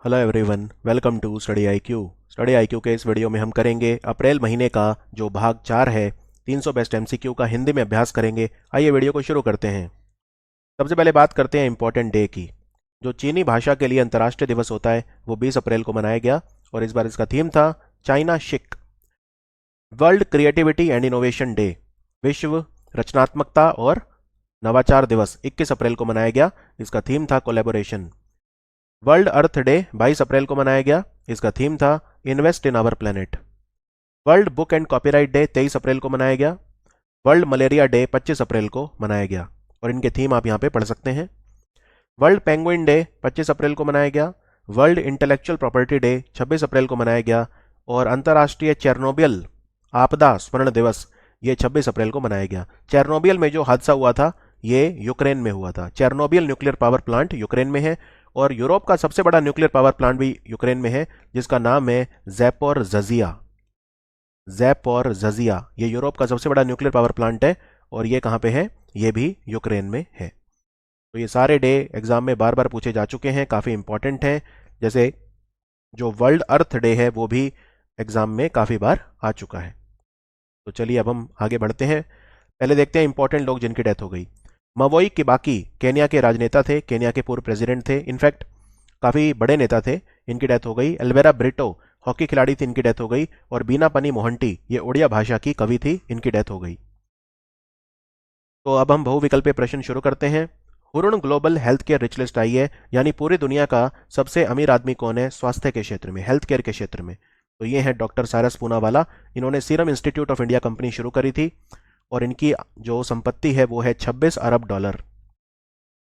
Hello everyone, welcome to study IQ. Study IQ के इस video में हम करेंगे अप्रैल महीने का जो भाग 4 है 300 बेस्ट एमसीक्यू का हिंदी में अभ्यास करेंगे। आइए वीडियो को शुरू करते हैं। सबसे पहले बात करते हैं इंपॉर्टेंट डे की। जो चीनी भाषा के लिए अंतर्राष्ट्रीय दिवस होता है वो 20 अप्रैल को मनाया गया और इस बार इसका थीम था चाइना शिक। World creativity and innovation day, विश्व रचनात्मकता और नवाचार दिवस 21 अप्रैल को मनाया गया। इसका थीम था collaboration. World earth day 22 April को मनाया गया। इसका थीम था invest in our planet. World book and copyright day 23 April को मनाया गया। वर्ल्ड मलेरिया डे 25 अप्रैल को मनाया गया और इनके थीम आप यहाँ पे पढ़ सकते हैं। वर्ल्ड पेंगुइन डे 25 अप्रैल को मनाया गया। वर्ल्ड इंटेलेक्चुअल प्रॉपर्टी डे 26 अप्रैल को मनाया गया और अंतर्राष्ट्रीय चेरनोबिल आपदा स्मरण दिवस ये 26 अप्रैल को मनाया गया। चेरनोबिल में जो हादसा हुआ था ये यूक्रेन में हुआ था। Chernobyl nuclear power plant Ukraine में है और यूरोप का सबसे बड़ा न्यूक्लियर पावर प्लांट भी यूक्रेन में है जिसका नाम है ज़ैपोरज़िया। ज़ैपोरज़िया ये यूरोप का सबसे बड़ा न्यूक्लियर पावर प्लांट है और ये कहाँ पे है? ये भी यूक्रेन में है। तो ये सारे डे एग्जाम में बार बार पूछे जा चुके हैं, काफ़ी इंपॉर्टेंट हैं। जैसे जो वर्ल्ड अर्थ डे है वो भी एग्जाम में काफ़ी बार आ चुका है। तो चलिए अब हम आगे बढ़ते हैं। पहले देखते हैं इंपॉर्टेंट लोग जिनकी डेथ हो गई। मवोई किबाकी केन्या के राजनेता थे, केन्या के पूर्व प्रेसिडेंट थे, इनफैक्ट काफ़ी बड़े नेता थे, इनकी डेथ हो गई। एल्वेरा ब्रिटो हॉकी खिलाड़ी थी, इनकी डेथ हो गई। और बीना पनी मोहंटी ये उड़िया भाषा की कवि थी, इनकी डेथ हो गई। तो अब हम बहुविकल्पीय प्रश्न शुरू करते हैं। Hurun global health care rich list आई है, यानी पूरी दुनिया का सबसे अमीर आदमी कौन है स्वास्थ्य के क्षेत्र में, हेल्थ केयर के क्षेत्र में? तो ये है डॉक्टर साइरस पूनावाला। इन्होंने serum institute of India company शुरू करी थी और इनकी जो संपत्ति है वो है 26 अरब डॉलर,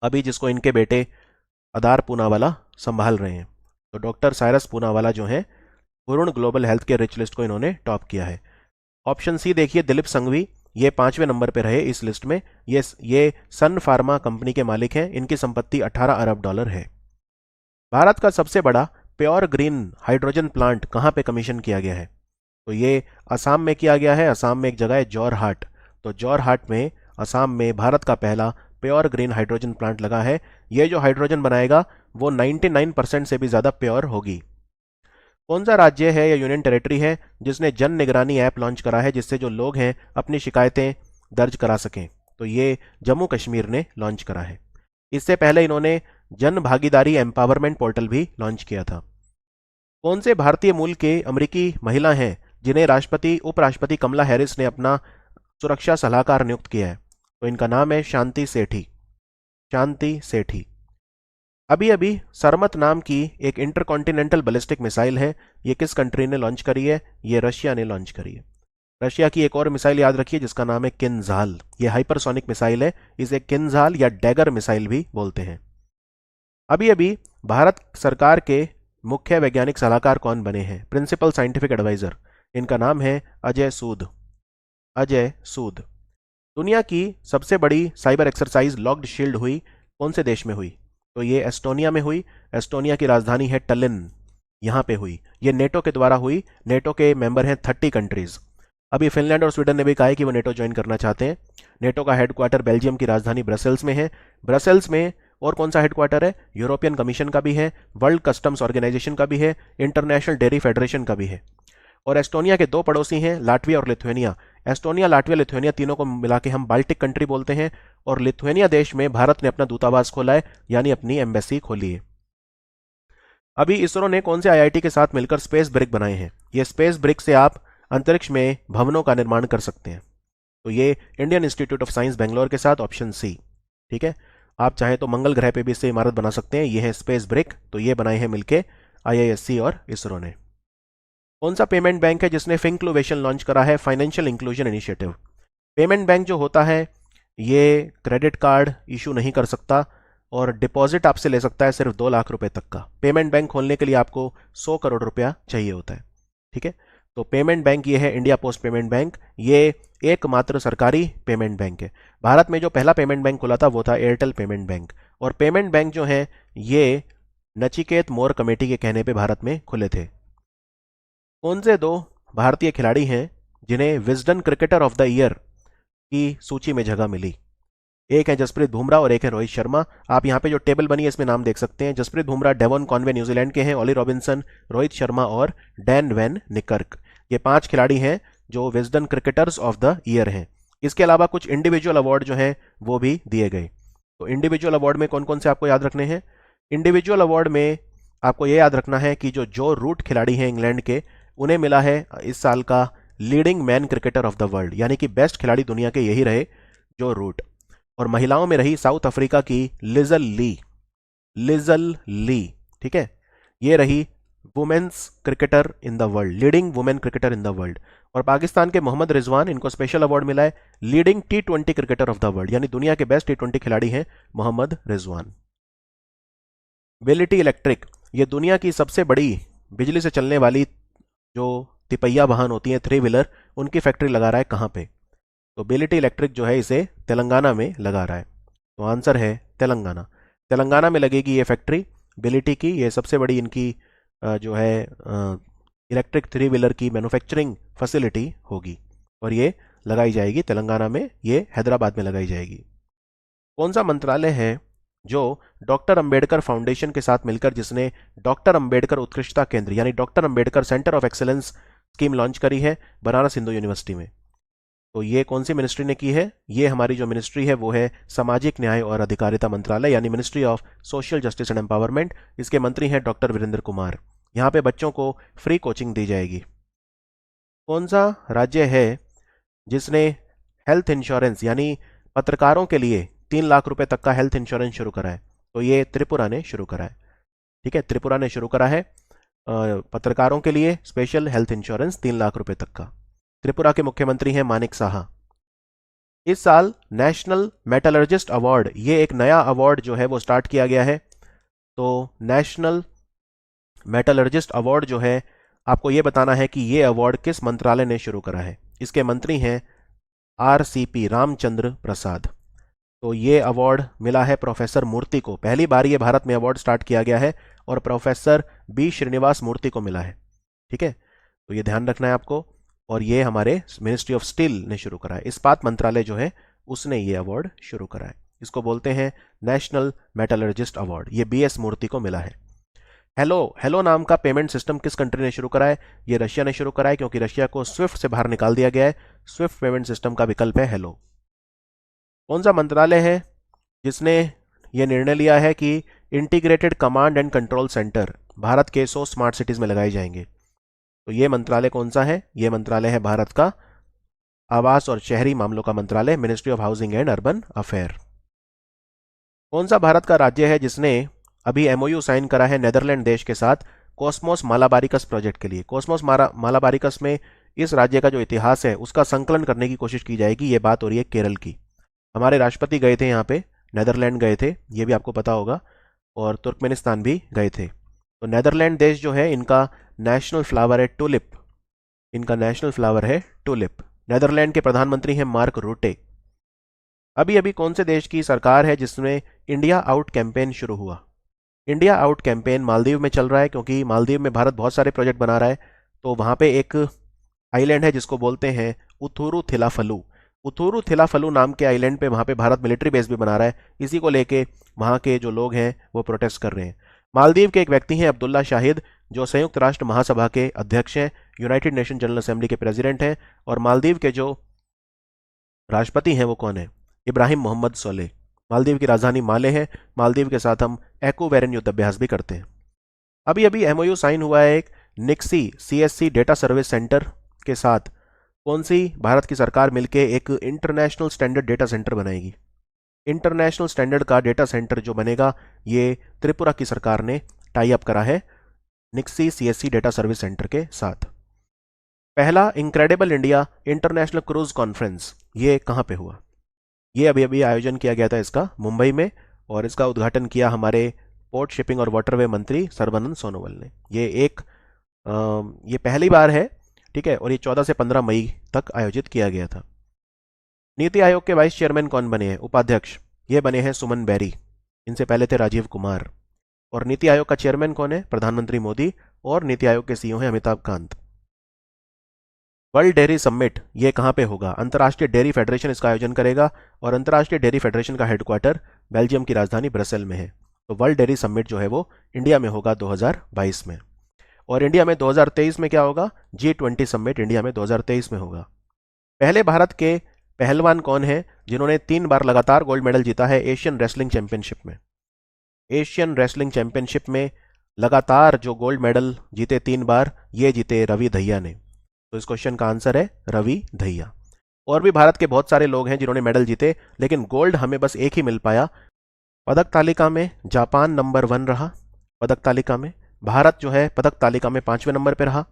अभी जिसको इनके बेटे अदार पूनावाला संभाल रहे हैं। तो डॉक्टर साइरस पूनावाला जो है Hurun global health care rich list को इन्होंने टॉप किया है। ऑप्शन सी देखिए, दिलीप संघवी, ये 5वें नंबर पर रहे इस लिस्ट में। ये सन फार्मा कंपनी के मालिक हैं, इनकी संपत्ति 18 अरब डॉलर है। भारत का सबसे बड़ा प्योर ग्रीन हाइड्रोजन प्लांट कहाँ पे कमीशन किया गया है? तो ये असम में किया गया है। असम में एक जगह है जोरहाट, तो जोरहाट में असम में भारत का पहला प्योर ग्रीन हाइड्रोजन प्लांट लगा है। ये जो हाइड्रोजन बनाएगा वो 99% से भी ज़्यादा प्योर होगी। कौन सा राज्य है या यूनियन टेरिटरी है जिसने जन निगरानी ऐप लॉन्च करा है जिससे जो लोग हैं अपनी शिकायतें दर्ज करा सकें? तो ये जम्मू कश्मीर ने लॉन्च करा है। इससे पहले इन्होंने जन भागीदारी एम्पावरमेंट पोर्टल भी लॉन्च किया था। कौन से भारतीय मूल के अमेरिकी महिला हैं जिन्हें राष्ट्रपति उपराष्ट्रपति कमला हैरिस ने अपना सुरक्षा सलाहकार नियुक्त किया है? तो इनका नाम है शांति सेठी। शांति सेठी। अभी अभी सरमत नाम की एक इंटरकॉन्टिनेंटल बैलिस्टिक मिसाइल है, ये किस कंट्री ने लॉन्च करी है? ये रशिया ने लॉन्च करी है। रशिया की एक और मिसाइल याद रखिए जिसका नाम है किन्जाल। ये हाइपरसोनिक मिसाइल है, इसे किन्जाल या डैगर मिसाइल भी बोलते हैं। अभी अभी भारत सरकार के मुख्य वैज्ञानिक सलाहकार कौन बने हैं, प्रिंसिपल साइंटिफिक एडवाइजर? इनका नाम है अजय सूद। अजय सूद। दुनिया की सबसे बड़ी साइबर एक्सरसाइज लॉक्ड शील्ड हुई कौन से देश में हुई? तो ये एस्टोनिया में हुई। एस्टोनिया की राजधानी है टलिन, यहाँ पे हुई। ये नेटो के द्वारा हुई। नेटो के मेंबर हैं 30 कंट्रीज। अभी फिनलैंड और स्वीडन ने भी कहा है कि वो नेटो ज्वाइन करना चाहते हैं। नेटो का हेडक्वार्टर बेल्जियम की राजधानी ब्रसेल्स में है। ब्रसेल्स में और कौन सा हेडक्वार्टर है? यूरोपियन कमीशन का भी है, वर्ल्ड कस्टम्स ऑर्गेनाइजेशन का भी है, इंटरनेशनल डेयरी फेडरेशन का भी है। और एस्टोनिया के दो पड़ोसी हैं लाटविया और लिथुएनिया। एस्टोनिया, लाटविया, लिथुएनिया तीनों को मिला के हम बाल्टिक कंट्री बोलते हैं और लिथुएनिया देश में भारत ने अपना दूतावास खोला है, यानी अपनी एम्बेसी खोली है। अभी इसरो ने कौन से आईआईटी के साथ मिलकर स्पेस ब्रिक बनाए हैं? ये स्पेस ब्रिक से आप अंतरिक्ष में भवनों का निर्माण कर सकते हैं। तो ये Indian institute of science Bangalore के साथ, ऑप्शन सी। ठीक है, आप चाहें तो मंगल ग्रह पे भी इससे इमारत बना सकते हैं। ये है स्पेस ब्रिक, तो ये बनाए हैं मिलके आईआईएससी और इसरो ने। कौन सा पेमेंट बैंक है जिसने फिंक्लुवेशन लॉन्च करा है, financial inclusion initiative? Payment bank जो होता है ये क्रेडिट कार्ड इशू नहीं कर सकता और डिपॉजिट आपसे ले सकता है सिर्फ 2 लाख रुपए तक का। पेमेंट बैंक खोलने के लिए आपको 100 करोड़ रुपया चाहिए होता है। ठीक है, तो पेमेंट बैंक ये है इंडिया पोस्ट पेमेंट बैंक। ये एकमात्र सरकारी पेमेंट बैंक है। भारत में जो पहला पेमेंट बैंक खुला था वो था एयरटेल पेमेंट बैंक। और पेमेंट बैंक जो है ये नचिकेत मोर कमेटी के कहने पे भारत में खुले थे। कौन से दो भारतीय खिलाड़ी हैं जिन्हें Wisden cricketer of the year की सूची में जगह मिली? एक है जसप्रीत बुमराह और एक है रोहित शर्मा। आप यहाँ पे जो टेबल बनी है इसमें नाम देख सकते हैं। Jasprit Bumrah Devon Conway New Zealand के हैं, ओली रॉबिन्सन, रोहित शर्मा और डैन वैन निकर्क, ये 5 खिलाड़ी हैं जो Wisden cricketers of the year हैं। इसके अलावा कुछ इंडिविजुअल अवार्ड जो हैं वो भी दिए गए। तो इंडिविजुअल अवार्ड में कौन कौन से आपको याद रखने हैं? इंडिविजुअल अवार्ड में आपको ये याद रखना है कि जो रूट खिलाड़ी हैं इंग्लैंड के, उन्हें मिला है इस साल का leading man cricketer of the world, यानी कि बेस्ट खिलाड़ी दुनिया के यही रहे जो रूट। और महिलाओं में रही साउथ अफ्रीका की लिजल ली, लिजल ली, ठीक है, ये रही women's cricketer in the world, leading women cricketer in the world. और पाकिस्तान के मोहम्मद रिजवान, इनको स्पेशल अवार्ड मिला है leading T20 cricketer of the world, यानी दुनिया के बेस्ट T20 खिलाड़ी हैं मोहम्मद रिजवान। वेलिटी इलेक्ट्रिक, ये दुनिया की सबसे बड़ी बिजली से चलने वाली जो तिपहिया वाहन होती हैं, 3 व्हीलर, उनकी फैक्ट्री लगा रहा है कहाँ पे? तो बेलिटी इलेक्ट्रिक जो है इसे तेलंगाना में लगा रहा है। तो आंसर है तेलंगाना। तेलंगाना में लगेगी ये फैक्ट्री बेलिटी की। ये सबसे बड़ी इनकी जो है इलेक्ट्रिक 3 व्हीलर की मैन्युफैक्चरिंग फैसिलिटी होगी और ये लगाई जाएगी तेलंगाना में, ये हैदराबाद में लगाई जाएगी। कौन सा मंत्रालय है जो डॉक्टर अंबेडकर फाउंडेशन के साथ मिलकर, जिसने डॉक्टर अंबेडकर उत्कृष्टता केंद्र यानी doctor Ambedkar centre of excellence scheme launch करी है बनारस हिंदू यूनिवर्सिटी में? तो ये कौन सी मिनिस्ट्री ने की है? ये हमारी जो मिनिस्ट्री है वो है सामाजिक न्याय और अधिकारिता मंत्रालय, यानी ministry of social justice and empowerment. इसके मंत्री हैं डॉक्टर वीरेंद्र कुमार। यहाँ पे बच्चों को फ्री कोचिंग दी जाएगी। कौन सा राज्य है जिसने हेल्थ इंश्योरेंस यानी पत्रकारों के लिए 3 लाख रुपए तक का हेल्थ इंश्योरेंस शुरू करा है? तो ये त्रिपुरा ने शुरू करा है। ठीक है, त्रिपुरा ने शुरू करा है पत्रकारों के लिए स्पेशल हेल्थ इंश्योरेंस 3 लाख रुपए तक का। त्रिपुरा के मुख्यमंत्री हैं मानिक साहा। इस साल नेशनल मेटलर्जिस्ट अवार्ड, ये एक नया अवार्ड जो है वो स्टार्ट किया गया है। तो नेशनल मेटलर्जिस्ट अवार्ड जो है, आपको ये बताना है कि ये अवार्ड किस मंत्रालय ने शुरू करा है। इसके मंत्री हैं RCP रामचंद्र प्रसाद। तो ये अवार्ड मिला है प्रोफेसर मूर्ति को। पहली बार ये भारत में अवार्ड स्टार्ट किया गया है और प्रोफेसर B श्रीनिवास मूर्ति को मिला है। ठीक है, तो ये ध्यान रखना है आपको। और ये हमारे मिनिस्ट्री ऑफ स्टील ने शुरू करा है, इस्पात मंत्रालय जो है उसने ये अवार्ड शुरू करा है। इसको बोलते हैं नेशनल मेटलर्जिस्ट अवार्ड। ये BS मूर्ति को मिला है। हेलो नाम का पेमेंट सिस्टम किस कंट्री ने शुरू करा है? ये रशिया ने शुरू करा है, क्योंकि रशिया को स्विफ्ट से बाहर निकाल दिया गया है। स्विफ्ट पेमेंट सिस्टम का विकल्प है हेलो। कौन सा मंत्रालय है जिसने ये निर्णय लिया है कि integrated command and control centre Bharat के 100 स्मार्ट सिटीज में लगाए जाएंगे? तो ये मंत्रालय कौन सा है? ये मंत्रालय है भारत का आवास और शहरी मामलों का मंत्रालय, ministry of housing and urban affair. कौन सा भारत का राज्य है जिसने अभी MOU साइन करा है नेदरलैंड देश के साथ कॉस्मोस मालाबारिकस प्रोजेक्ट के लिए? कॉस्मोस मालाबारिकस में इस राज्य का जो इतिहास है उसका संकलन करने की कोशिश की जाएगी। ये बात हो रही है केरल की। हमारे राष्ट्रपति गए थे यहाँ पे, नेदरलैंड गए थे, ये भी आपको पता होगा, और तुर्कमेनिस्तान भी गए थे। तो नेदरलैंड देश जो है, इनका नेशनल फ्लावर है टुलिप। इनका नेशनल फ्लावर है टुलिप। नेदरलैंड के प्रधानमंत्री हैं मार्क रूटे। अभी अभी कौन से देश की सरकार है जिसमें इंडिया आउट कैंपेन शुरू हुआ? इंडिया आउट कैंपेन मालदीव में चल रहा है, क्योंकि मालदीव में भारत बहुत सारे प्रोजेक्ट बना रहा है। तो वहाँ पे एक आइलैंड है जिसको बोलते हैं उथुरु थिलाफलू। उथुरु थिलाफलू नाम के आइलैंड पे वहाँ पे भारत मिलिट्री बेस भी बना रहा है। इसी को लेके वहाँ के जो लोग हैं वो प्रोटेस्ट कर रहे हैं। मालदीव के एक व्यक्ति हैं अब्दुल्ला शाहिद, जो संयुक्त राष्ट्र महासभा के अध्यक्ष हैं, यूनाइटेड नेशन जनरल असेंबली के प्रेसिडेंट हैं। और मालदीव के जो राष्ट्रपति हैं वो कौन है? इब्राहिम मोहम्मद सोलेह। मालदीव की राजधानी माले है। मालदीव के साथ हम एक्वावेरिन युद्ध अभ्यास भी करते हैं। अभी अभी MOU साइन हुआ है एक निक्सी CSC डेटा सर्विस सेंटर के साथ। कौन सी भारत की सरकार मिलके एक इंटरनेशनल स्टैंडर्ड डेटा सेंटर बनाएगी? इंटरनेशनल स्टैंडर्ड का डेटा सेंटर जो बनेगा, ये त्रिपुरा की सरकार ने टाई अप करा है निक्सी CSC डेटा सर्विस सेंटर के साथ। पहला incredible India international cruise conference ये कहाँ पे हुआ? ये अभी अभी आयोजन किया गया था इसका मुंबई में, और इसका उद्घाटन किया हमारे पोर्ट शिपिंग और वाटरवे मंत्री सर्बानंद सोनोवाल ने। ये पहली बार है, ठीक है, और ये 14 से 15 मई तक आयोजित किया गया था। नीति आयोग के वाइस चेयरमैन कौन बने हैं? उपाध्यक्ष ये बने हैं सुमन बेरी। इनसे पहले थे राजीव कुमार। और नीति आयोग का चेयरमैन कौन है? प्रधानमंत्री मोदी। और नीति आयोग के CEO हैं Amitabh Kant. World dairy summit ये कहाँ पे होगा? अंतर्राष्ट्रीय डेयरी फेडरेशन इसका आयोजन करेगा और अंतर्राष्ट्रीय डेयरी फेडरेशन का हेडक्वार्टर बेल्जियम की राजधानी ब्रसेल में है। तो वर्ल्ड डेयरी समिट जो है वो इंडिया में होगा 2022 में। और इंडिया में 2023 में क्या होगा? G20 समिट इंडिया में 2023 में होगा। पहले भारत के पहलवान कौन है जिन्होंने 3 बार लगातार गोल्ड मेडल जीता है एशियन रेसलिंग चैंपियनशिप में? एशियन रेसलिंग चैंपियनशिप में लगातार जो गोल्ड मेडल जीते 3 बार, ये जीते रवि दहिया ने। तो इस क्वेश्चन का आंसर है रवि दहिया। और भी भारत के बहुत सारे लोग हैं जिन्होंने मेडल जीते, लेकिन गोल्ड हमें बस एक ही मिल पाया। पदक तालिका में जापान नंबर 1 रहा। पदक तालिका में भारत जो है पदक तालिका में 5वें नंबर पर रहा।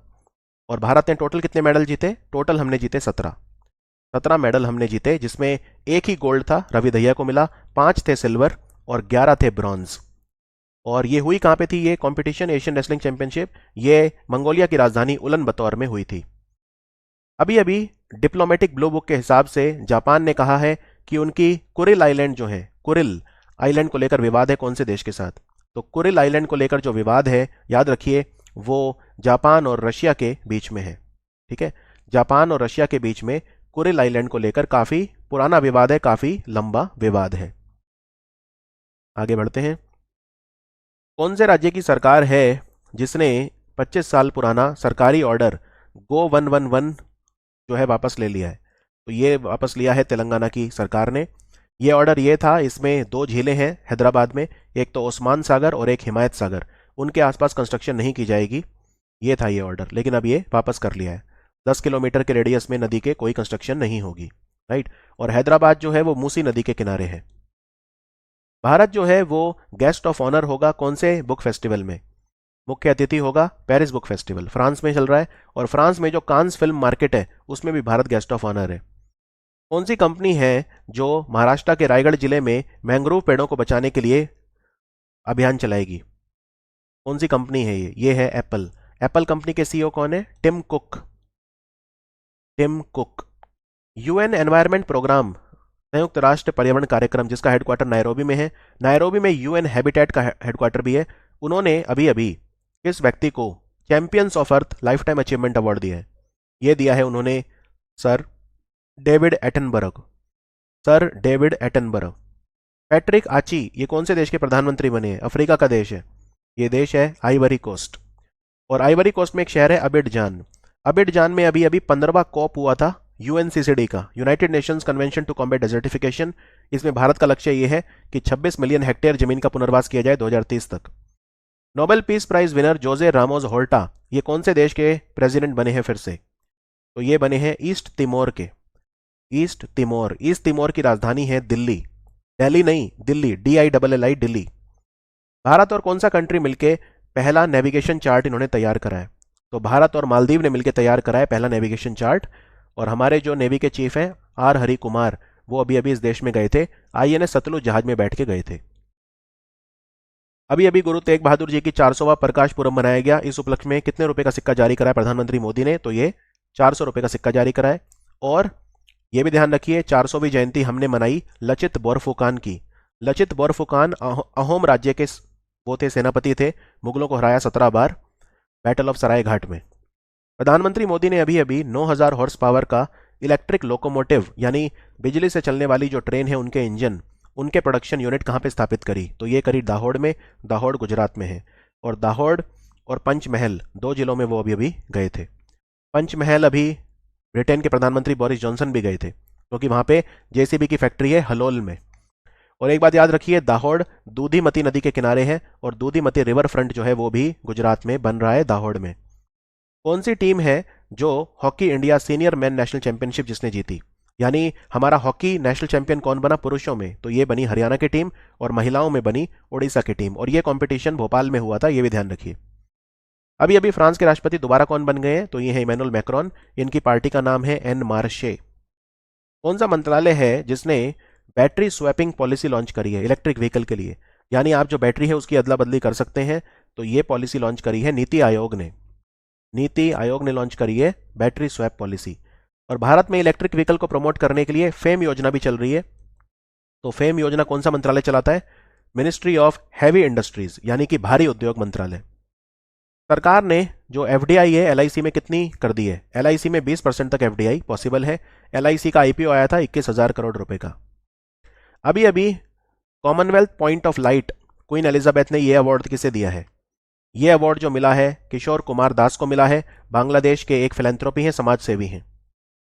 और भारत ने टोटल कितने मेडल जीते? टोटल हमने जीते 17 मेडल हमने जीते, जिसमें एक ही गोल्ड था, रवि दहिया को मिला। 5 थे सिल्वर और 11 थे ब्रॉन्ज। और ये हुई कहाँ पे थी ये कंपटीशन, एशियन रेसलिंग चैंपियनशिप? ये मंगोलिया की राजधानी उलन बतौर में हुई थी। अभी अभी डिप्लोमेटिक ब्लू बुक के हिसाब से जापान ने कहा है कि उनकी कुरिल आइलैंड जो है, कुरिल आइलैंड को लेकर विवाद है कौन से देश के साथ? तो कुरिल आइलैंड को लेकर जो विवाद है, याद रखिए, वो जापान और रशिया के बीच में है। ठीक है, जापान और रशिया के बीच में कुरिल आइलैंड को लेकर काफी पुराना विवाद है, काफी लंबा विवाद है। आगे बढ़ते हैं। कौन से राज्य की सरकार है जिसने 25 साल पुराना सरकारी ऑर्डर गो 111 जो है वापस ले लिया है? तो ये वापस लिया है तेलंगाना की सरकार ने। ये ऑर्डर ये था, इसमें 2 झीलें हैं हैदराबाद में, एक तो ओस्मान सागर और एक हिमायत सागर। उनके आसपास कंस्ट्रक्शन नहीं की जाएगी, ये था ये ऑर्डर, लेकिन अब ये वापस कर लिया है। 10 किलोमीटर के रेडियस में नदी के कोई कंस्ट्रक्शन नहीं होगी, राइट। और हैदराबाद जो है वो मूसी नदी के किनारे है। भारत जो है वो गेस्ट ऑफ ऑनर होगा कौन से बुक फेस्टिवल में? मुख्य अतिथि होगा पेरिस बुक फेस्टिवल, फ्रांस में चल रहा है। और फ्रांस में जो कांस फिल्म मार्केट है उसमें भी भारत गेस्ट ऑफ ऑनर है। कौन सी कंपनी है जो महाराष्ट्र के रायगढ़ जिले में मैंग्रोव पेड़ों को बचाने के लिए अभियान चलाएगी? कौन सी कंपनी है ये है एप्पल। एप्पल कंपनी के सीईओ कौन है? Tim Cook. Tim Cook. UN environment programme, संयुक्त राष्ट्र पर्यावरण कार्यक्रम, जिसका हेडक्वार्टर नायरोबी में है, नायरोबी में यूएन हैबिटेट का हेडक्वार्टर भी है। उन्होंने अभी अभी किस व्यक्ति को champions of earth lifetime achievement award दिया है? ये दिया है उन्होंने sir David Attenborough. Sir David Attenborough. Patrick Achi ये कौन से देश के प्रधानमंत्री बने हैं? अफ्रीका का देश है, ये देश है आइवरी कोस्ट। और आइवरी कोस्ट में एक शहर है अबिडजान। अबिडजान में अभी अभी 15वां कॉप हुआ था यूएनसीसीडी का, United Nations convention to combat desertification. इसमें भारत का लक्ष्य ये है कि 26 मिलियन हेक्टेयर जमीन का पुनर्वास किया जाए 2030 तक। Nobel peace prize winner Jose Ramos Horta ये कौन से देश के प्रेसिडेंट बने हैं फिर से? तो ये बने हैं ईस्ट तिमोर के। East Timor. ईस्ट तिमोर की राजधानी है दिल्ली। दिल्ली नहीं, दिल्ली, DILLI, दिल्ली। भारत और कौन सा कंट्री मिलके पहला नेविगेशन चार्ट इन्होंने तैयार करा है? तो भारत और मालदीव ने मिलकर तैयार करा है पहला नेविगेशन चार्ट। और हमारे जो नेवी के चीफ हैं R हरि कुमार, वो अभी अभी इस देश में गए थे, INS सतलुज जहाज में बैठ के गए थे। अभी अभी गुरु तेग बहादुर जी की 400वां प्रकाश पुरब मनाया गया। इस उपलक्ष्य में कितने रुपए का सिक्का जारी कराया प्रधानमंत्री मोदी ने? तो ये 400 रुपए का सिक्का जारी कराया। और ये भी ध्यान रखिए, 400वीं जयंती हमने मनाई लचित बोरफुकान की। लचित बोरफुकान अहोम राज्य के वो थे, सेनापति थे, मुगलों को हराया 17 बार बैटल ऑफ सराय घाट में। प्रधानमंत्री मोदी ने अभी अभी 9000 हॉर्स पावर का इलेक्ट्रिक लोकोमोटिव, यानी बिजली से चलने वाली जो ट्रेन है उनके इंजन, उनके प्रोडक्शन यूनिट कहाँ पे स्थापित करी? तो ये करी दाहोद में। दाहोद गुजरात में है। और दाहोद और पंचमहल 2 जिलों में वो अभी अभी गए थे। पंचमहल अभी ब्रिटेन के प्रधानमंत्री बोरिस जॉनसन भी गए थे, क्योंकि वहां पे JCB की फैक्ट्री है हलोल में। और एक बात याद रखिए, दाहोद दूधीमती नदी के किनारे है और दूधीमती रिवर फ्रंट जो है वो भी गुजरात में बन रहा है, दाहोद में। कौन सी टीम है जो hockey India senior man national championship जिसने जीती? यानी हमारा हॉकी नेशनल चैंपियन कौन बना पुरुषों में? तो ये बनी हरियाणा की टीम और महिलाओं में बनी उड़ीसा की टीम। और ये कंपटीशन भोपाल में हुआ था, ये भी ध्यान रखिए। अभी अभी फ्रांस के राष्ट्रपति दोबारा कौन बन गए हैं? तो ये है इमैनुअल मैक्रोन। इनकी पार्टी का नाम है एन मार्शे। कौन सा मंत्रालय है जिसने बैटरी स्वैपिंग पॉलिसी लॉन्च करी है इलेक्ट्रिक व्हीकल के लिए? यानी आप जो बैटरी है उसकी अदला बदली कर सकते हैं। तो ये पॉलिसी लॉन्च करी है नीति आयोग ने। नीति आयोग ने लॉन्च करी है बैटरी स्वैप पॉलिसी। और भारत में इलेक्ट्रिक व्हीकल को प्रमोट करने के लिए फेम योजना भी चल रही है। तो फेम योजना कौन सा मंत्रालय चलाता है? मिनिस्ट्री ऑफ हैवी इंडस्ट्रीज, यानी कि भारी उद्योग मंत्रालय। सरकार ने जो एफडीआई है एलआईसी में कितनी कर दी है? एलआईसी में 20% तक एफडीआई पॉसिबल है। एलआईसी का आईपीओ आया था 21,000 करोड़ रुपए का। अभी अभी Commonwealth point of light queen Elizabeth ने यह अवार्ड किसे दिया है? यह अवार्ड जो मिला है किशोर कुमार दास को मिला है। बांग्लादेश के एक फिलेंथ्रोपी हैं, समाज सेवी हैं।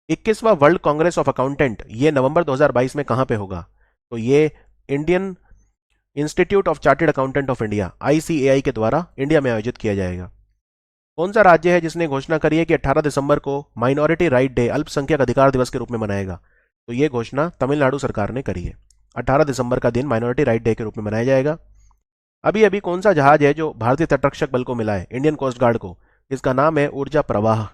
21वां वर्ल्ड कांग्रेस ऑफ अकाउंटेंट ये नवंबर 2022 में कहां पे होगा? तो ये Indian institute of chartered accountant of India ICAI के द्वारा इंडिया में आयोजित किया जाएगा। कौन सा राज्य है जिसने घोषणा करी है कि 18 दिसंबर को माइनॉरिटी राइट डे अल्पसंख्यक अधिकार दिवस के रूप में मनाएगा? तो ये घोषणा तमिलनाडु सरकार ने करी है। 18 दिसंबर का दिन माइनॉरिटी राइट डे के रूप में मनाया जाएगा। अभी अभी कौन सा जहाज है जो भारतीय तटरक्षक बल को मिला है, इंडियन कोस्ट गार्ड को? इसका नाम है ऊर्जा प्रवाह।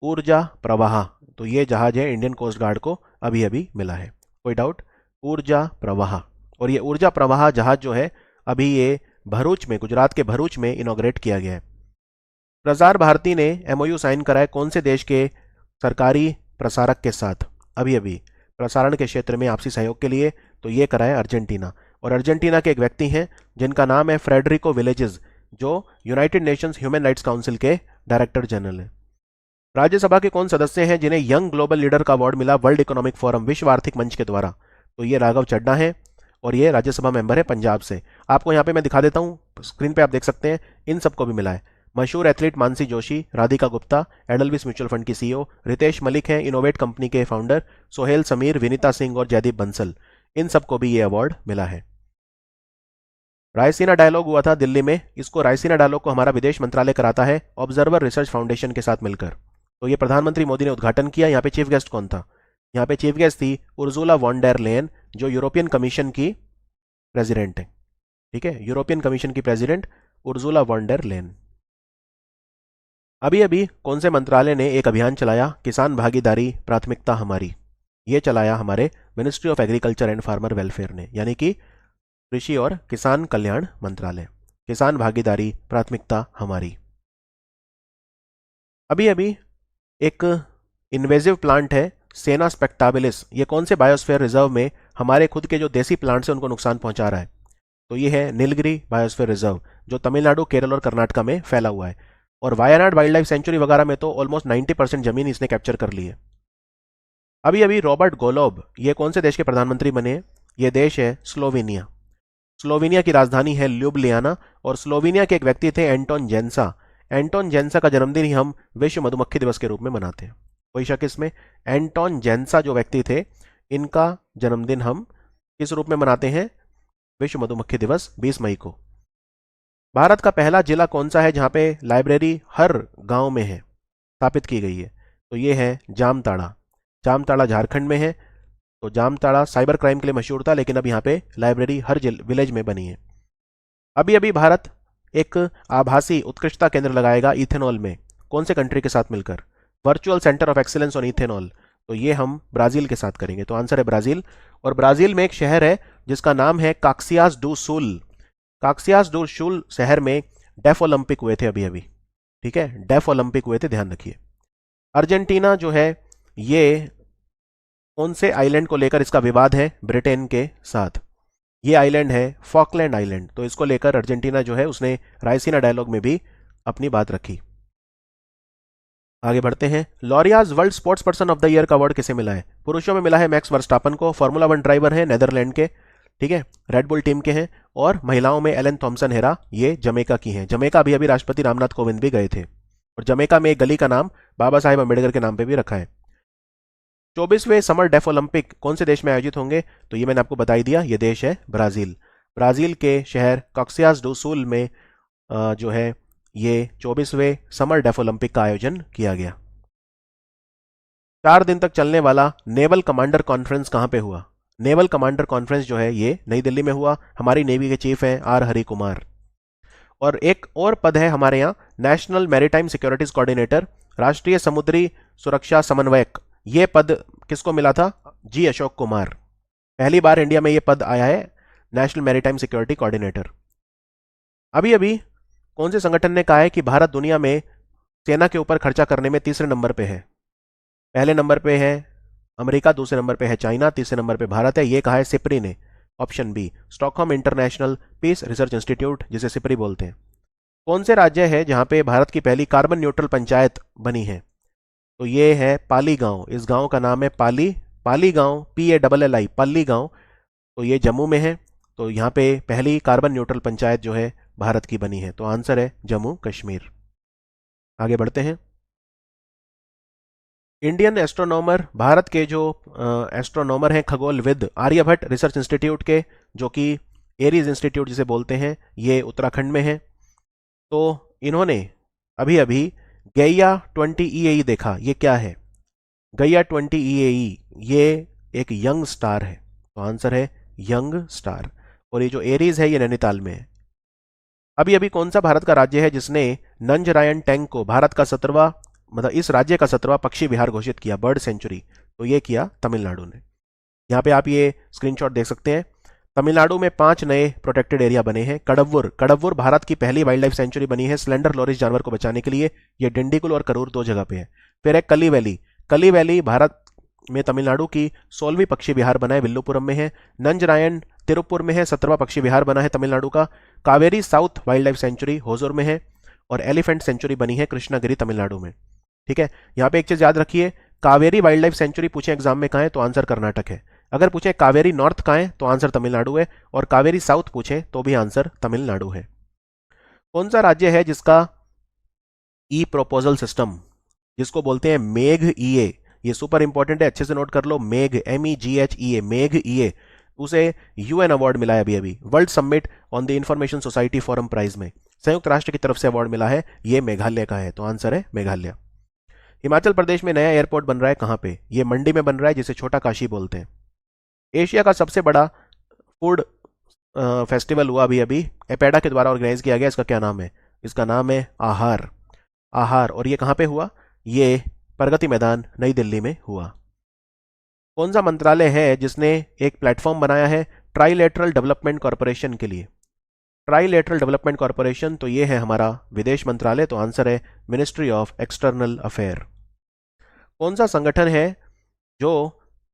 ऊर्जा प्रवाह, तो ये जहाज है इंडियन कोस्ट गार्ड को अभी अभी मिला है। कोई डाउट? ऊर्जा प्रवाह। और ये ऊर्जा प्रवाह जहाज जो है अभी ये भरूच में, गुजरात के भरूच में इनॉग्रेट किया गया है। प्रसार भारती ने एमओयू साइन करा है कौन से देश के सरकारी प्रसारक के साथ? अभी अभी प्रसारण के क्षेत्र में आपसी सहयोग के लिए, तो ये करा है अर्जेंटीना। और अर्जेंटीना के एक व्यक्ति हैं जिनका नाम है फ्रेडरिको विलेजेस, जो United Nations human rights council के डायरेक्टर जनरल हैं। राज्यसभा के कौन सदस्य हैं जिन्हें यंग ग्लोबल लीडर का अवार्ड मिला वर्ल्ड इकोनॉमिक फोरम विश्व आर्थिक मंच के द्वारा? तो ये राघव चड्ढा है और ये राज्यसभा मेंबर है पंजाब से। आपको यहाँ पे मैं दिखा देता हूँ, स्क्रीन पे आप देख सकते हैं, इन सबको भी मिला है। मशहूर athlete Mansi Joshi, Radhika Gupta Edelweiss mutual fund की सीईओ, रितेश मलिक हैं इनोवेट कंपनी के फाउंडर, सोहेल समीर, विनीता सिंह और जयदीप बंसल, इन सबको भी ये अवार्ड मिला है। रायसीना डायलॉग हुआ था दिल्ली में, इसको रायसीना डायलॉग को हमारा विदेश मंत्रालय कराता है ऑब्जर्वर रिसर्च फाउंडेशन के साथ मिलकर। तो ये प्रधानमंत्री मोदी ने उद्घाटन किया। यहाँ पे चीफ गेस्ट कौन था? यहाँ पे चीफ गेस्ट थी उर्जुला वॉन डेर लेयन, जो यूरोपियन कमीशन की प्रेसिडेंट है। ठीक है, यूरोपियन कमीशन की प्रेसिडेंट उर्जुला वॉन डेर लेयन। अभी अभी कौन से मंत्रालय ने एक अभियान चलाया, किसान भागीदारी प्राथमिकता हमारी? ये चलाया हमारे ministry of agriculture and farmer welfare ने, यानी कि कृषि और किसान कल्याण मंत्रालय। किसान भागीदारी प्राथमिकता हमारी। अभी अभी एक इन्वेजिव प्लांट है सेना स्पेक्टाबिलिस, ये कौन से बायोस्फीयर रिजर्व में हमारे खुद के जो देसी प्लांट्स हैं उनको नुकसान पहुंचा रहा है? तो ये है नीलगिरी बायोस्फीयर रिजर्व, जो तमिलनाडु, केरल और कर्नाटका में फैला हुआ है। और वायनाड वाइल्ड लाइफ सेंचुरी वगैरह में तो ऑलमोस्ट 90% जमीन इसने कैप्चर कर ली है। अभी अभी रॉबर्ट गोलोब ये कौन से देश के प्रधानमंत्री बने? ये देश है स्लोवेनिया। स्लोवेनिया की राजधानी है ल्यूब्लियाना और स्लोवेनिया के एक व्यक्ति थे एंटोन जेंसा। एंटोन जेंसा का जन्मदिन ही हम विश्व मधुमक्खी दिवस के रूप में मनाते हैं। कोई शक इसमें? एंटोन जेंसा जो व्यक्ति थे, इनका जन्मदिन हम किस रूप में मनाते हैं? विश्व मधुमक्खी दिवस 20 मई को। भारत का पहला जिला कौन सा है जहां पे लाइब्रेरी हर गांव में है, स्थापित की गई है? तो ये है जामताड़ा। जामताड़ा झारखंड में है। तो जामताड़ा साइबर क्राइम के लिए मशहूर था, लेकिन अब यहाँ पे लाइब्रेरी हर विलेज में बनी है। अभी अभी भारत एक आभासी उत्कृष्टता केंद्र लगाएगा इथेनॉल में, कौन से कंट्री के साथ मिलकर? Virtual centre of excellence on ethanol, तो ये हम ब्राजील के साथ करेंगे। तो आंसर है ब्राजील। और ब्राजील में एक शहर है जिसका नाम है काक्सियास डू सुल। काक्सियास डू सुल शहर में डेफ ओलंपिक हुए थे अभी अभी। ठीक है, डेफ ओलंपिक हुए थे, ध्यान रखिए। अर्जेंटीना जो है ये कौन से आइलैंड को लेकर इसका विवाद है ब्रिटेन के साथ? ये आइलैंड है फॉकलैंड आइलैंड। तो इसको लेकर अर्जेंटीना जो है उसने रायसीना डायलॉग में भी अपनी बात रखी। आगे बढ़ते हैं। Laureus world sports person of the year का अवार्ड किसे मिला है? पुरुषों में मिला है मैक्स वर्स्टापन को, फॉर्मूला 1 ड्राइवर है नेदरलैंड के, ठीक है, रेडबुल टीम के हैं। और महिलाओं में एलन थॉम्सन हेरा, ये जमैका की हैं। जमैका अभी अभी राष्ट्रपति रामनाथ कोविंद भी गए थे। और जमैका में एक गली का नाम बाबा साहेब अम्बेडकर के नाम पे भी रखा है। 24वें समर डेफ ओलंपिक कौन से देश में आयोजित होंगे? तो ये मैंने आपको बता ही दिया, ये देश है ब्राजील। ब्राजील के शहर काक्सियास डू सुल में जो है ये 24वें समर डेफ ओलंपिक का आयोजन किया गया। 4 दिन तक चलने वाला नेवल कमांडर कॉन्फ्रेंस कहां पे हुआ? नेवल कमांडर कॉन्फ्रेंस जो है ये नई दिल्ली में हुआ। हमारी नेवी के चीफ हैं आर हरि कुमार। और एक और पद है हमारे यहाँ नेशनल मैरीटाइम सिक्योरिटीज कोऑर्डिनेटर, राष्ट्रीय समुद्री सुरक्षा समन्वयक। ये पद किसको मिला था? जी अशोक कुमार। पहली बार इंडिया में ये पद आया है, नेशनल मैरीटाइम सिक्योरिटी कोऑर्डिनेटर। अभी अभी कौन से संगठन ने कहा है कि भारत दुनिया में सेना के ऊपर खर्चा करने में तीसरे नंबर पे है? पहले नंबर पे है अमेरिका, दूसरे नंबर पे है चाइना, तीसरे नंबर पे भारत है। ये कहा है सिप्री ने, option B, Stockholm international peace research institute, जिसे सिप्री बोलते हैं। कौन से राज्य है जहां पे भारत की पहली कार्बन न्यूट्रल पंचायत बनी है? तो ये है पाली गांव। इस गांव का नाम है पाली, पाली गांव, PALLI, पाली गांव। तो ये जम्मू में है। तो यहाँ पे पहली कार्बन न्यूट्रल पंचायत जो है भारत की बनी है। तो आंसर है जम्मू कश्मीर। आगे बढ़ते हैं। इंडियन एस्ट्रोनॉमर, भारत के जो एस्ट्रोनॉमर हैं, खगोलविद, आर्यभट्ट रिसर्च इंस्टीट्यूट के, जो कि एरीज इंस्टीट्यूट जिसे बोलते हैं, ये उत्तराखंड में है। तो इन्होंने अभी अभी गैया 20 EAE देखा। ये क्या है? गैया 20 EAE ये एक यंग स्टार है। तो आंसर है यंग स्टार। और ये जो एरीज है ये नैनीताल में है। अभी अभी कौन सा भारत का राज्य है जिसने नंजरायन टैंक को भारत का 17वां, मतलब इस राज्य का 17वां पक्षी विहार घोषित किया, बर्ड सेंचुरी? तो ये किया तमिलनाडु ने। यहाँ पे आप ये स्क्रीनशॉट देख सकते हैं। तमिलनाडु में 5 नए प्रोटेक्टेड एरिया बने हैं। कडव्वुर, कडव्वुर भारत की पहली वाइल्ड लाइफ सेंचुरी बनी है स्लेंडर लोरिस जानवर को बचाने के लिए। ये डिंडीगुल और करूर 2 जगह पे है। फिर है कली वैली। कली वैली भारत में तमिलनाडु की 16वीं पक्षी विहार बना है, विल्लुपुरम में है। नंजरायन तिरुपुर में है, 17वां पक्षी विहार बना है तमिलनाडु का। Kaveri south wildlife sanctuary Hosur में है। और एलिफेंट सेंचुरी बनी है कृष्णागिरी तमिलनाडु में। ठीक है, यहाँ पे एक चीज याद रखिए, कावेरी वाइल्ड लाइफ सेंचुरी पूछे एग्जाम में कहाँ है तो आंसर कर्नाटक है। अगर पूछे कावेरी नॉर्थ कहाँ है तो आंसर तमिलनाडु है। और कावेरी साउथ पूछे तो भी आंसर तमिलनाडु है। कौन सा राज्य है जिसका ई प्रोपोजल सिस्टम, जिसको बोलते हैं मेघ ईए, ये सुपर इंपॉर्टेंट है, अच्छे से नोट कर लो, मेघ, MEGHEA, मेघ ईए, उसे UN अवार्ड मिला है अभी अभी, world summit on the information society forum prize में, संयुक्त राष्ट्र की तरफ से अवार्ड मिला है। ये मेघालय का है। तो आंसर है मेघालय। हिमाचल प्रदेश में नया एयरपोर्ट बन रहा है, कहां पे? ये मंडी में बन रहा है, जिसे छोटा काशी बोलते हैं। एशिया का सबसे बड़ा फूड फेस्टिवल हुआ अभी अभी, एपेडा के द्वारा ऑर्गेनाइज किया गया। इसका क्या नाम है? इसका नाम है आहार। आहार। और ये कहां पे हुआ? ये प्रगति मैदान नई दिल्ली में हुआ। कौन सा मंत्रालय है जिसने एक प्लेटफॉर्म बनाया है ट्राइलेटरल डेवलपमेंट कॉर्पोरेशन के लिए? ट्राइलेटरल डेवलपमेंट कॉर्पोरेशन, तो ये है हमारा विदेश मंत्रालय। तो आंसर है मिनिस्ट्री ऑफ एक्सटर्नल अफेयर। कौन सा संगठन है जो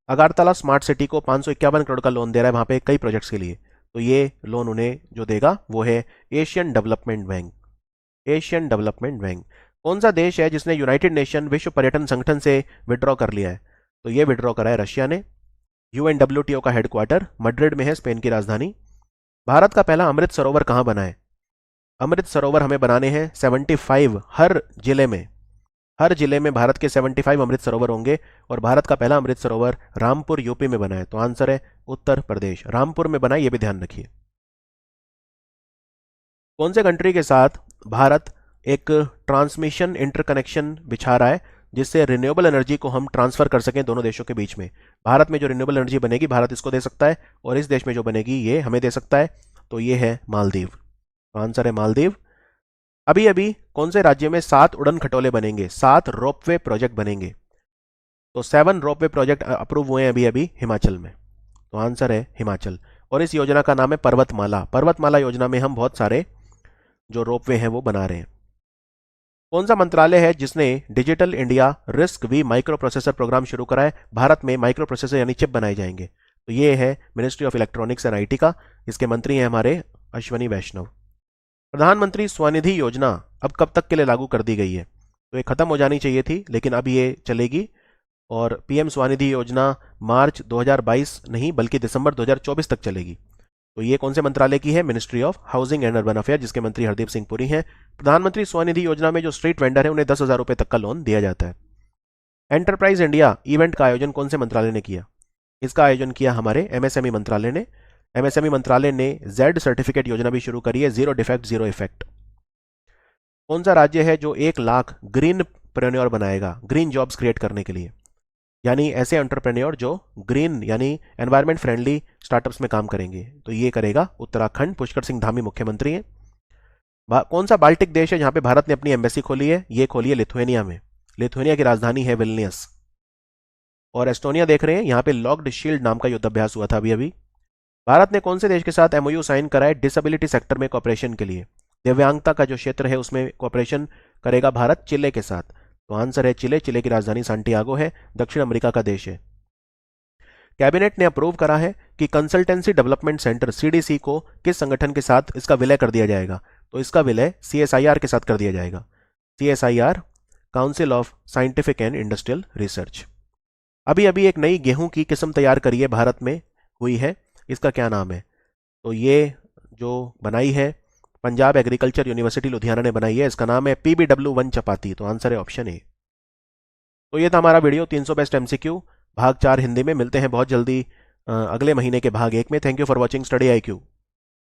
अगारतला स्मार्ट सिटी को 551 करोड़ का लोन दे रहा है वहां पे कई प्रोजेक्ट्स के लिए? तो ये लोन उन्हें जो देगा वो है Asian development bank. Asian development bank. कौन सा देश है जिसने यूनाइटेड नेशन विश्व पर्यटन संगठन से विड्रॉ कर लिया है? तो ये विड्रॉ करा है रशिया ने। UNWTO का हेडक्वार्टर मड्रिड में है, स्पेन की राजधानी। भारत का पहला अमृत सरोवर कहां बना है? अमृत सरोवर हमें बनाने हैं 75 हर जिले में। हर जिले में भारत के 75 अमृत सरोवर होंगे। और भारत का पहला अमृत सरोवर रामपुर यूपी में बना है। तो आंसर है उत्तर प्रदेश, रामपुर में बना है, ये भी ध्यान रखिए। कौन से कंट्री के साथ भारत एक ट्रांसमिशन इंटरकनेक्शन बिछा रहा है जिससे रिन्यूएबल एनर्जी को हम ट्रांसफर कर सकें दोनों देशों के बीच में? भारत में जो रिन्यूएबल एनर्जी बनेगी भारत इसको दे सकता है, और इस देश में जो बनेगी ये हमें दे सकता है। तो ये है मालदीव। तो आंसर है मालदीव। अभी अभी कौन से राज्य में 7 उड़न खटोले बनेंगे, 7 रोपवे प्रोजेक्ट बनेंगे? तो 7 रोपवे प्रोजेक्ट अप्रूव हुए हैं अभी अभी हिमाचल में। तो आंसर है हिमाचल। और इस योजना का नाम है पर्वतमाला। पर्वतमाला योजना में हम बहुत सारे जो रोपवे हैं वो बना रहे हैं। कौन सा मंत्रालय है जिसने digital India RISC V microprocessor programme शुरू करा है? भारत में माइक्रो प्रोसेसर यानी चिप बनाए जाएंगे। तो ये है ministry of electronics and IT का। इसके मंत्री हैं हमारे अश्वनी वैष्णव। प्रधानमंत्री स्वनिधि योजना अब कब तक के लिए लागू कर दी गई है? तो ये खत्म हो जानी चाहिए थी, लेकिन अब ये चलेगी। और PM स्वनिधि योजना मार्च 2022 नहीं बल्कि दिसंबर 2024 तक चलेगी। तो ये कौन से मंत्रालय की है? Ministry of housing and urban affair, जिसके मंत्री हरदीप सिंह पुरी हैं। प्रधानमंत्री स्वनिधि योजना में जो स्ट्रीट वेंडर है उन्हें 10,000 रुपए तक का लोन दिया जाता है। एंटरप्राइज इंडिया इवेंट का आयोजन कौन से मंत्रालय ने किया? इसका आयोजन किया हमारे MSME मंत्रालय ने। MSME मंत्रालय ने Z सर्टिफिकेट योजना भी शुरू करी है, जीरो डिफेक्ट जीरो इफेक्ट। कौन सा राज्य है जो 1 लाख ग्रीन प्रेन्योर बनाएगा ग्रीन जॉब्स क्रिएट करने के लिए? यानी ऐसे एंटरप्रेन्योर जो ग्रीन यानी एनवायरमेंट फ्रेंडली स्टार्टअप्स में काम करेंगे। तो ये करेगा उत्तराखंड, पुष्कर सिंह धामी मुख्यमंत्री हैं। कौन सा बाल्टिक देश है जहां पे भारत ने अपनी एम्बेसी खोली है? ये खोली है लिथुएनिया में। लिथुएनिया की राजधानी है विल्नियस। और एस्टोनिया देख रहे हैं, यहां पे लॉक्ड शील्ड नाम का युद्धाभ्यास हुआ था अभी अभी। भारत ने कौन से देश के साथ MOU साइन करा है डिसेबिलिटी सेक्टर में कॉपरेशन के लिए? दिव्यांगता का जो क्षेत्र है उसमें कॉपरेशन करेगा भारत चिले के साथ। तो आंसर है चिले। चिले की राजधानी सांटियागो है, दक्षिण अमेरिका का देश है। कैबिनेट ने अप्रूव करा है कि कंसल्टेंसी डेवलपमेंट सेंटर CDC को किस संगठन के साथ इसका विलय कर दिया जाएगा? तो इसका विलय CSIR के साथ कर दिया जाएगा। CSIR, council of scientific and industrial research. अभी अभी एक नई गेहूं की किस्म तैयार करी है, भारत में हुई है, इसका क्या नाम है? तो ये जो बनाई है पंजाब एग्रीकल्चर यूनिवर्सिटी लुधियाना ने बनाई है, इसका नाम है PBW1 चपाती। तो आंसर है ऑप्शन ए। तो ये था हमारा वीडियो 300 बेस्ट MCQ भाग 4 हिंदी में। मिलते हैं बहुत जल्दी अगले महीने के भाग 1 में। Thank you for watching study IQ।